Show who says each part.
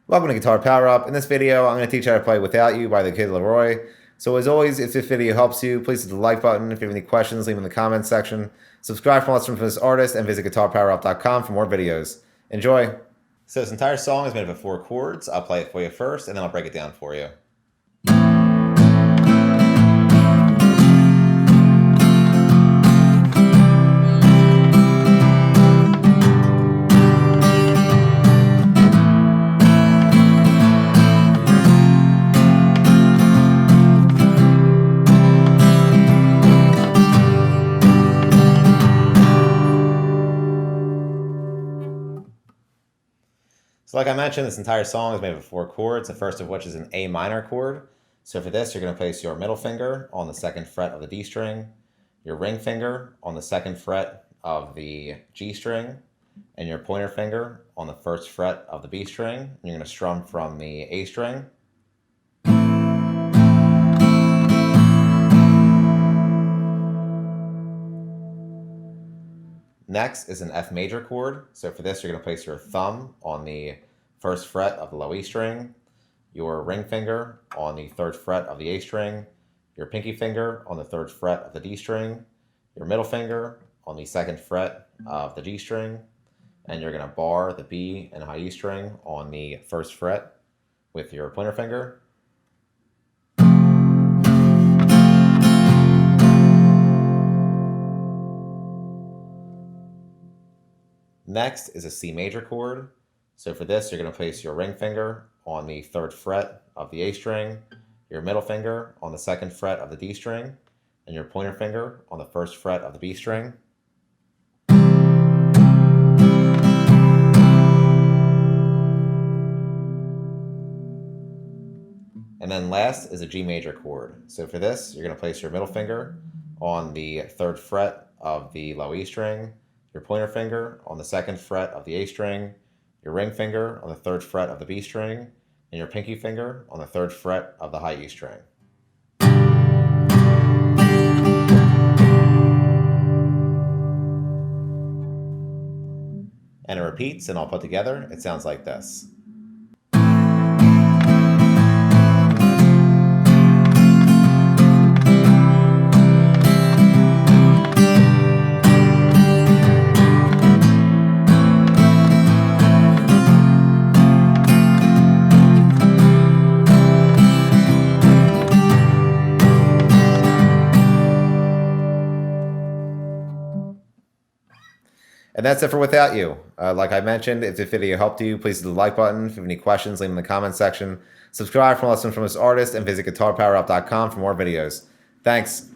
Speaker 1: Welcome to Guitar Power Up. In this video, I'm going to teach you how to play Without You by the Kid Laroi. So as always, if this video helps you, please hit the like button. If you have any questions, leave them in the comments section. Subscribe for more from this artist and visit guitarpowerup.com for more videos. Enjoy! So this entire song is made up of 4 chords. I'll play it for you first, and then I'll break it down for you. So like I mentioned, this entire song is made up of 4 chords, the first of which is an A minor chord. So for this, you're going to place your middle finger on the 2nd fret of the D string, your ring finger on the 2nd fret of the G string, and your pointer finger on the 1st fret of the B string. And you're going to strum from the A string. Next is an F major chord. So for this, you're going to place your thumb on the 1st fret of the low E string, your ring finger on the 3rd fret of the A string, your pinky finger on the 3rd fret of the D string, your middle finger on the 2nd fret of the G string, and you're going to bar the B and high E string on the 1st fret with your pointer finger. Next is a C major chord. So for this, you're going to place your ring finger on the 3rd fret of the A string, your middle finger on the 2nd fret of the D string, and your pointer finger on the 1st fret of the B string. And then last is a G major chord. So for this, you're going to place your middle finger on the 3rd fret of the low E string, your pointer finger on the 2nd fret of the A string, your ring finger on the 3rd fret of the B string, and your pinky finger on the 3rd fret of the high E string. And it repeats, and all put together, it sounds like this. And that's it for Without You. Like I mentioned, if this video helped you, please hit the like button. If you have any questions, leave them in the comments section. Subscribe for more lessons from this artist and visit guitarpowerup.com for more videos. Thanks.